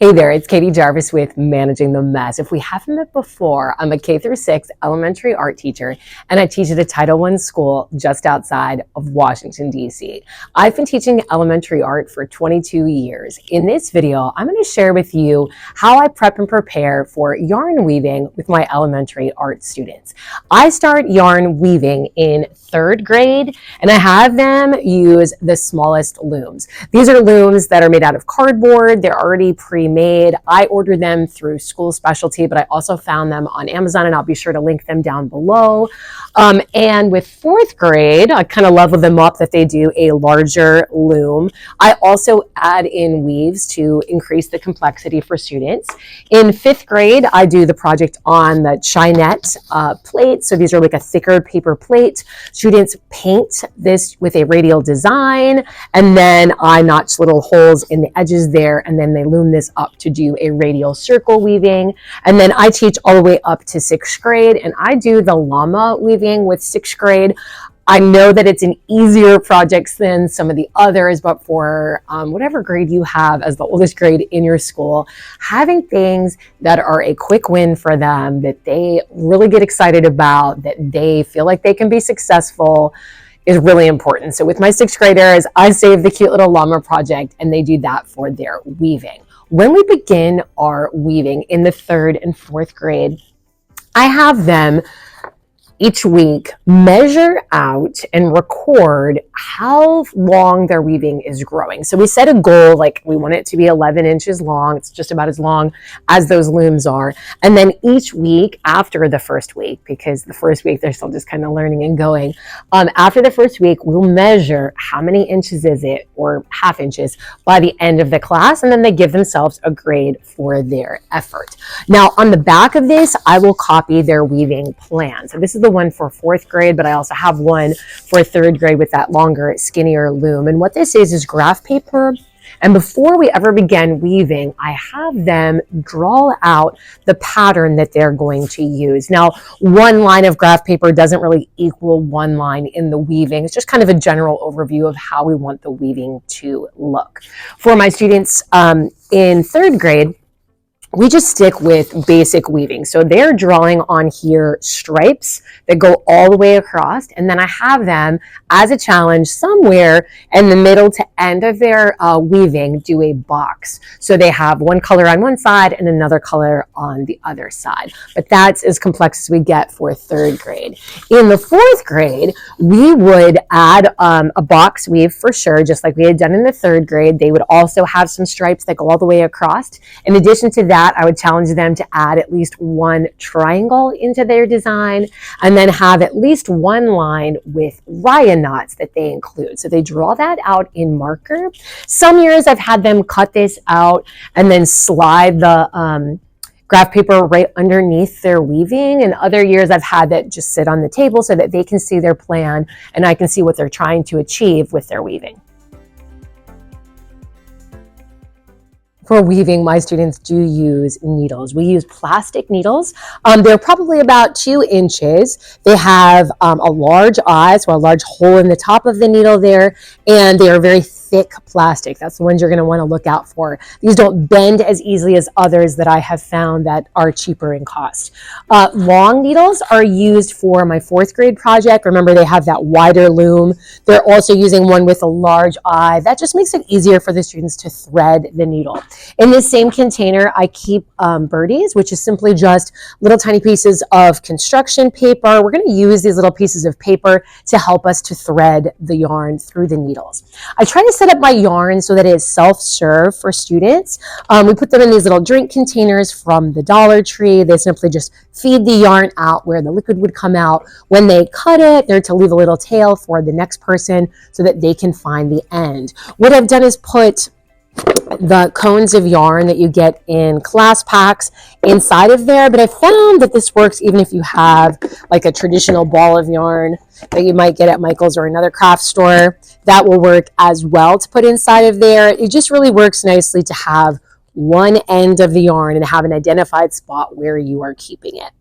Hey there, it's Katie Jarvis with Managing the Mess. If we haven't met before, I'm a K-6 elementary art teacher, and I teach at a Title I school just outside of Washington, D.C. I've been teaching elementary art for 22 years. In this video, I'm going to share with you how I prep and prepare for yarn weaving with my elementary art students. I start yarn weaving in 3rd grade, and I have them use the smallest looms. These are looms that are made out of cardboard. They're already pre-made. I order them through School Specialty, but I also found them on Amazon, and I'll be sure to link them down below. And with 4th grade, I kind of level them up that they do a larger loom. I also add in weaves to increase the complexity for students. In 5th grade, I do the project on the Chinette plate. So these are like a thicker paper plate. Students paint this with a radial design, and then I notch little holes in the edges there, and then they loom this up to do a radial circle weaving. And then I teach all the way up to 6th grade, and I do the llama weaving with 6th grade. I know that it's an easier project than some of the others, but for whatever grade you have as the oldest grade in your school, having things that are a quick win for them, that they really get excited about, that they feel like they can be successful, is really important. So with my 6th graders, I save the cute little llama project, and they do that for their weaving. When we begin our weaving in the 3rd and 4th grade, I have them each week measure out and record how long their weaving is growing. So we set a goal, like we want it to be 11 inches long. It's just about as long as those looms are. And then each week after the first week, because the first week they're still just kind of learning and going, after the first week, we'll measure how many inches is it, or half inches, by the end of the class. And then they give themselves a grade for their effort. Now on the back of this, I will copy their weaving plan. So this is the one for 4th grade, but I also have one for 3rd grade with that longer, skinnier loom. And what this is graph paper. And before we ever begin weaving, I have them draw out the pattern that they're going to use. Now, one line of graph paper doesn't really equal one line in the weaving. It's just kind of a general overview of how we want the weaving to look. For my students in 3rd grade, we just stick with basic weaving. So they're drawing on here stripes that go all the way across. And then I have them as a challenge somewhere in the middle to end of their weaving do a box. So they have one color on one side and another color on the other side. But that's as complex as we get for 3rd grade. In the 4th grade, we would add a box weave for sure, just like we had done in the 3rd grade. They would also have some stripes that go all the way across. In addition to that, I would challenge them to add at least one triangle into their design, and then have at least one line with Ryan knots that they include. So they draw that out in marker. Some years I've had them cut this out and then slide the graph paper right underneath their weaving. And other years I've had that just sit on the table so that they can see their plan and I can see what they're trying to achieve with their weaving. For weaving, my students do use needles. We use plastic needles. They're probably about 2 inches. They have a large eye, so a large hole in the top of the needle there, and they are very thick plastic. That's the ones you're going to want to look out for. These don't bend as easily as others that I have found that are cheaper in cost. Long needles are used for my 4th grade project. Remember, they have that wider loom. They're also using one with a large eye. That just makes it easier for the students to thread the needle. In this same container, I keep birdies, which is simply just little tiny pieces of construction paper. We're going to use these little pieces of paper to help us to thread the yarn through the needles. I try to set up my yarn so that it is self-serve for students. We put them in these little drink containers from the Dollar Tree. They simply just feed the yarn out where the liquid would come out. When they cut it, they're to leave a little tail for the next person so that they can find the end. What I've done is put the cones of yarn that you get in class packs inside of there, but I found that this works even if you have like a traditional ball of yarn that you might get at Michael's or another craft store. That will work as well to put inside of there. It just really works nicely to have one end of the yarn and have an identified spot where you are keeping it.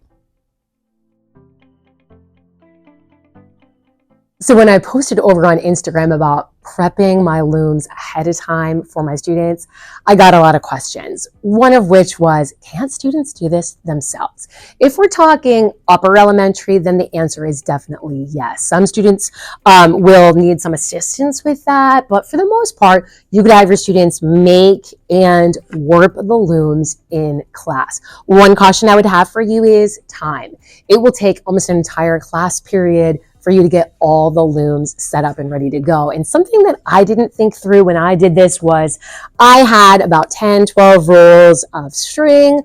So when I posted over on Instagram about prepping my looms ahead of time for my students, I got a lot of questions. One of which was, can students do this themselves? If we're talking upper elementary, then the answer is definitely yes. Some students will need some assistance with that, but for the most part, you could have your students make and warp the looms in class. One caution I would have for you is time. It will take almost an entire class period for you to get all the looms set up and ready to go. And something that I didn't think through when I did this was I had about 10, 12 rolls of string.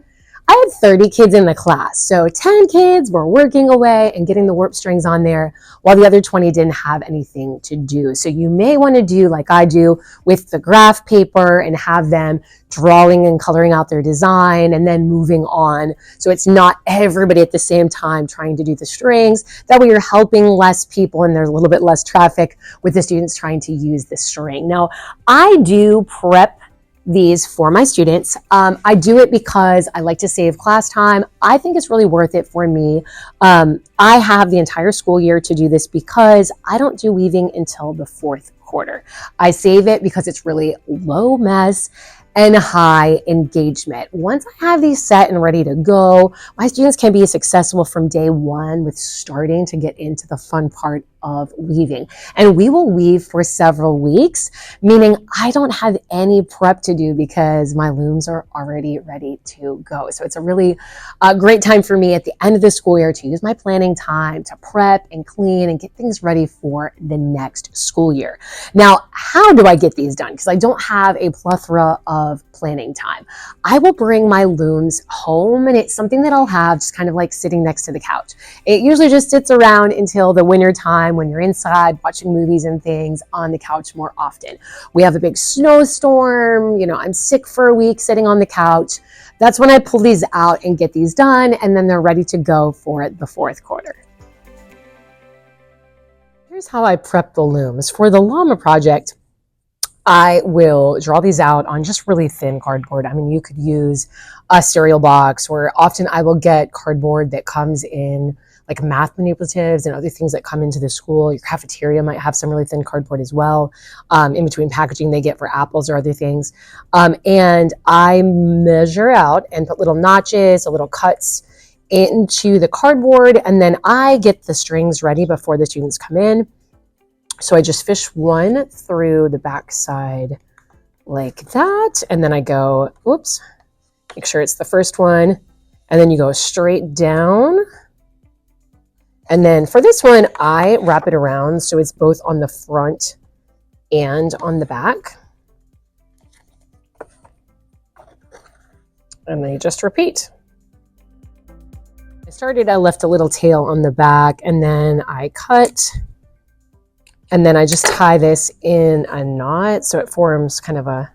I had 30 kids in the class, so 10 kids were working away and getting the warp strings on there while the other 20 didn't have anything to do. So you may want to do like I do with the graph paper and have them drawing and coloring out their design and then moving on. So it's not everybody at the same time trying to do the strings. That way you're helping less people and there's a little bit less traffic with the students trying to use the string. Now, I do prep these for my students. I do it because I like to save class time. I think it's really worth it for me. I have the entire school year to do this because I don't do weaving until the fourth quarter. I save it because it's really low mess and high engagement. Once I have these set and ready to go, my students can be successful from day one with starting to get into the fun part of weaving. And we will weave for several weeks, meaning I don't have any prep to do because my looms are already ready to go. So it's a really great time for me at the end of the school year to use my planning time to prep and clean and get things ready for the next school year. Now, how do I get these done? Because I don't have a plethora of planning time. I will bring my looms home and it's something that I'll have just kind of like sitting next to the couch. It usually just sits around until the winter time when you're inside watching movies and things on the couch more often. We have a big snowstorm, I'm sick for a week sitting on the couch. That's when I pull these out and get these done, and then they're ready to go for the fourth quarter. Here's how I prep the looms. For the llama project, I will draw these out on just really thin cardboard. I mean, you could use a cereal box, or often I will get cardboard that comes in like math manipulatives and other things that come into the school. Your cafeteria might have some really thin cardboard as well, in between packaging they get for apples or other things. And I measure out and put little notches, little cuts into the cardboard, and then I get the strings ready before the students come in. So I just fish one through the back side like that, and then I go, whoops, make sure it's the first one, and then you go straight down. And then for this one, I wrap it around so it's both on the front and on the back. And then you just repeat. I left a little tail on the back, and then I cut, and then I just tie this in a knot so it forms kind of a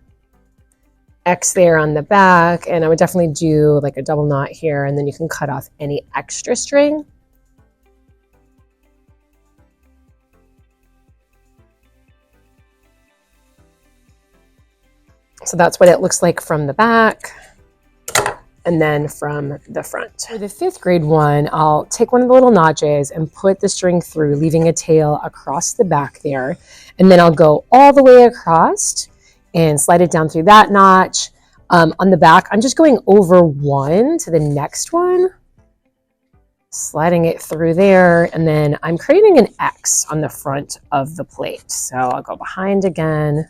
X there on the back. And I would definitely do like a double knot here, and then you can cut off any extra string. So that's what it looks like from the back and then from the front. For the fifth grade one, I'll take one of the little notches and put the string through, leaving a tail across the back there. And then I'll go all the way across and slide it down through that notch. On the back, I'm just going over one to the next one, sliding it through there, and then I'm creating an X on the front of the plate. So I'll go behind again,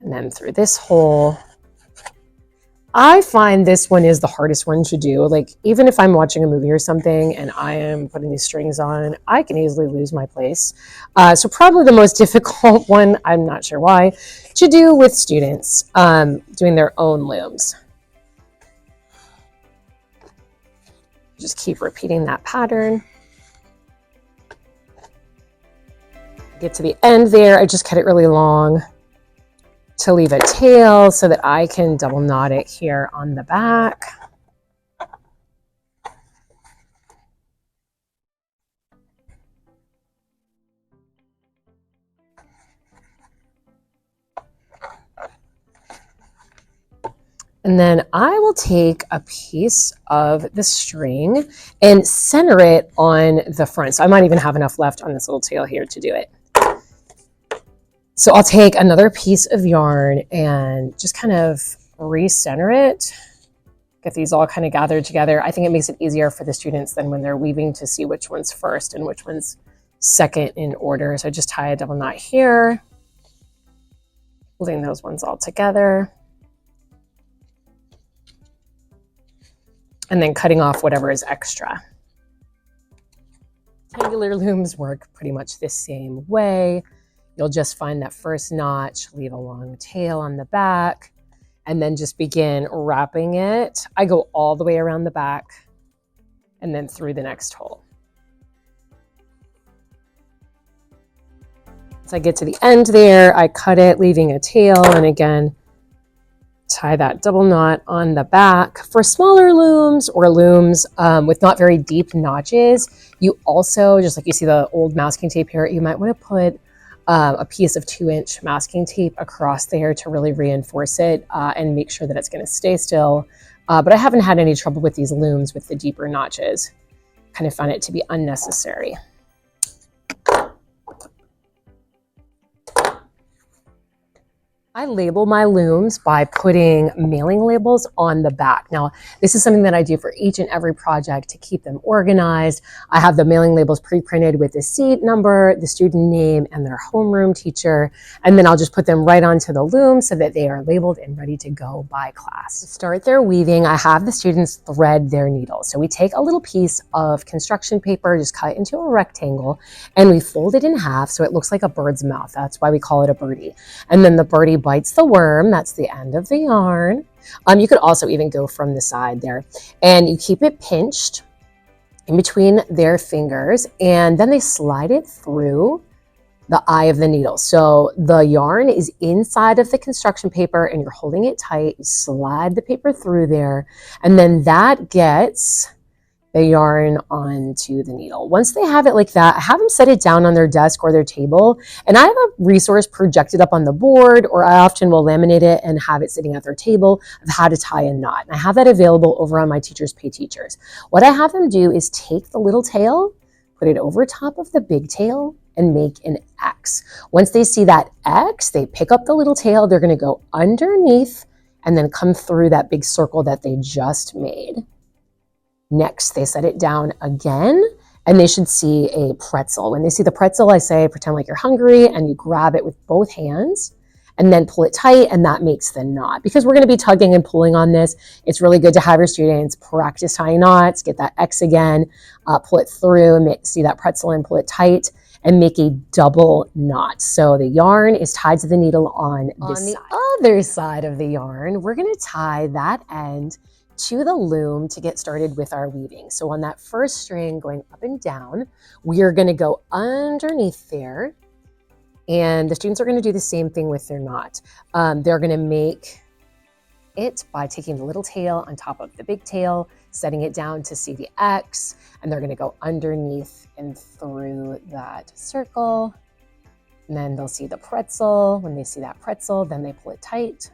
and then through this hole. I find this one is the hardest one to do. Like, even if I'm watching a movie or something and I am putting these strings on, I can easily lose my place. So probably the most difficult one, I'm not sure why, to do with students doing their own looms. Just keep repeating that pattern. Get to the end there, I just cut it really long to leave a tail so that I can double knot it here on the back. And then I will take a piece of the string and center it on the front. So I might even have enough left on this little tail here to do it. So I'll take another piece of yarn and just kind of recenter it, get these all kind of gathered together. I think it makes it easier for the students then when they're weaving to see which one's first and which one's second in order. So I just tie a double knot here, holding those ones all together, and then cutting off whatever is extra. Triangular looms work pretty much the same way. You'll just find that first notch, leave a long tail on the back, and then just begin wrapping it. I go all the way around the back and then through the next hole. Once I get to the end there, I cut it, leaving a tail, and again, tie that double knot on the back. For smaller looms or looms with not very deep notches, you also, just like you see the old masking tape here, you might want to put a piece of 2-inch masking tape across there to really reinforce it and make sure that it's going to stay still. But I haven't had any trouble with these looms with the deeper notches. Kind of found it to be unnecessary. I label my looms by putting mailing labels on the back. Now, this is something that I do for each and every project to keep them organized. I have the mailing labels pre-printed with the seat number, the student name, and their homeroom teacher. And then I'll just put them right onto the loom so that they are labeled and ready to go by class. To start their weaving, I have the students thread their needles. So we take a little piece of construction paper, just cut into a rectangle, and we fold it in half so it looks like a bird's mouth. That's why we call it a birdie. And then the birdie bites the worm. That's the end of the yarn. You could also even go from the side there, and you keep it pinched in between their fingers, and then they slide it through the eye of the needle. So the yarn is inside of the construction paper and you're holding it tight. You slide the paper through there, and then that gets the yarn onto the needle. Once they have it like that, I have them set it down on their desk or their table, and I have a resource projected up on the board, or I often will laminate it and have it sitting at their table of how to tie a knot. And I have that available over on my Teachers Pay Teachers. What I have them do is take the little tail, put it over top of the big tail, and make an X. Once they see that X, they pick up the little tail, they're gonna go underneath and then come through that big circle that they just made. Next, they set it down again, and they should see a pretzel. When they see the pretzel, I say, pretend like you're hungry, and you grab it with both hands, and then pull it tight, and that makes the knot. Because we're gonna be tugging and pulling on this, it's really good to have your students practice tying knots, get that X again, pull it through, see that pretzel and pull it tight, and make a double knot. So the yarn is tied to the needle on this side. On the other side of the yarn, we're gonna tie that end to the loom to get started with our weaving. So on that first string going up and down, we are gonna go underneath there, and the students are gonna do the same thing with their knot. They're gonna make it by taking the little tail on top of the big tail, setting it down to see the X, and they're gonna go underneath and through that circle. And then they'll see the pretzel. When they see that pretzel, then they pull it tight,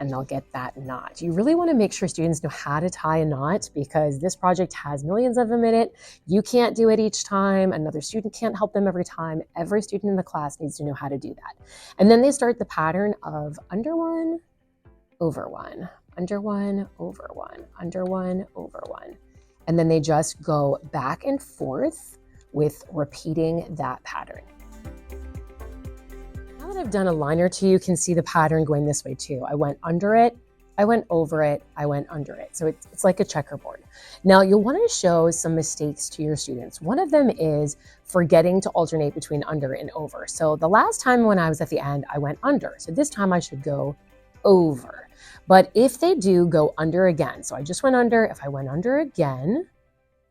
and they'll get that knot. You really want to make sure students know how to tie a knot, because this project has millions of them in it. You can't do it each time. Another student can't help them every time. Every student in the class needs to know how to do that. And then they start the pattern of under one, over one, under one, over one, under one, over one. And then they just go back and forth with repeating that pattern. Now that I've done a line or two, you can see the pattern going this way too. I went under it, I went over it, I went under it. So it's like a checkerboard. Now you'll want to show some mistakes to your students. One of them is forgetting to alternate between under and over. So the last time when I was at the end, I went under. So this time I should go over. But if they do go under again, so I just went under, if I went under again,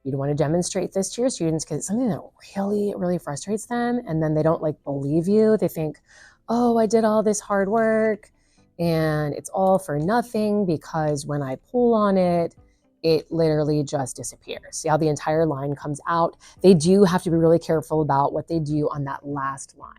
you'd want to demonstrate this to your students, because it's something that really frustrates them. And then they don't believe you. They think, oh, I did all this hard work and it's all for nothing, because when I pull on it, it literally just disappears. See how the entire line comes out? They do have to be really careful about what they do on that last line.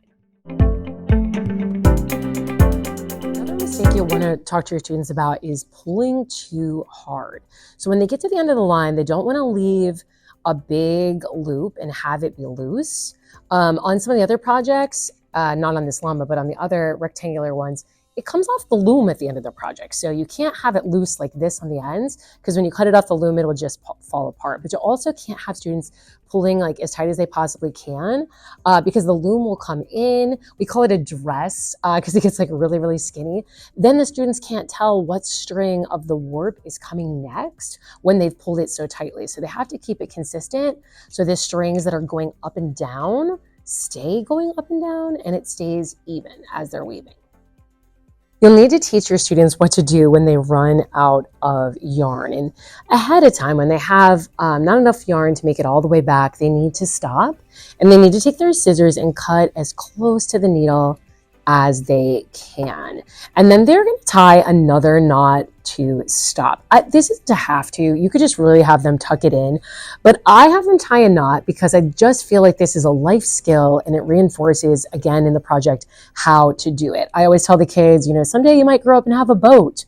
Another mistake you'll want to talk to your students about is pulling too hard. So when they get to the end of the line, they don't want to leave a big loop and have it be loose. On some of the other projects, not on this llama, but on the other rectangular ones, it comes off the loom at the end of the project. So you can't have it loose like this on the ends, because when you cut it off the loom, it'll just fall apart. But you also can't have students pulling like as tight as they possibly can, because the loom will come in. We call it a dress because it gets like really, really skinny. Then the students can't tell what string of the warp is coming next when they've pulled it so tightly. So they have to keep it consistent. So the strings that are going up and down stay going up and down, and it stays even as they're weaving. You'll need to teach your students what to do when they run out of yarn. And ahead of time, when they have not enough yarn to make it all the way back, they need to stop, and they need to take their scissors and cut as close to the needle as they can. And then they're going to tie another knot to stop. This isn't a have to. You could just really have them tuck it in. But I have them tie a knot because I just feel like this is a life skill, and it reinforces, again, in the project, how to do it. I always tell the kids, someday you might grow up and have a boat.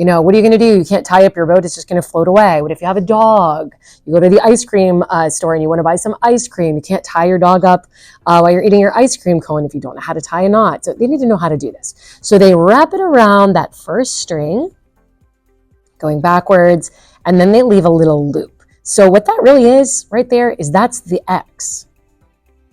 What are you going to do? You can't tie up your boat. It's just going to float away. What if you have a dog? You go to the ice cream store and you want to buy some ice cream. You can't tie your dog up while you're eating your ice cream cone if you don't know how to tie a knot. So they need to know how to do this. So they wrap it around that first string, going backwards, and then they leave a little loop. So what that really is right there is that's the X.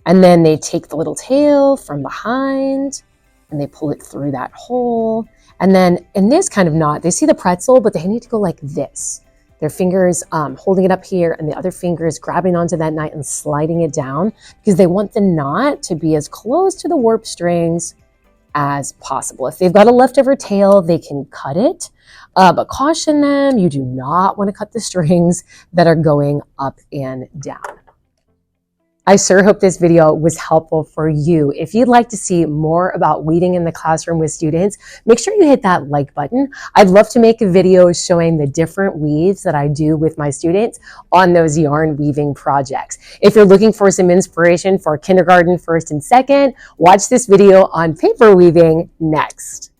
And then they take the little tail from behind and they pull it through that hole. And then in this kind of knot, they see the pretzel, but they need to go like this. Their fingers holding it up here and the other fingers grabbing onto that knot and sliding it down, because they want the knot to be as close to the warp strings as possible. If they've got a leftover tail, they can cut it, but caution them, you do not want to cut the strings that are going up and down. I sure hope this video was helpful for you. If you'd like to see more about weaving in the classroom with students, make sure you hit that like button. I'd love to make a video showing the different weaves that I do with my students on those yarn weaving projects. If you're looking for some inspiration for kindergarten, first and second, watch this video on paper weaving next.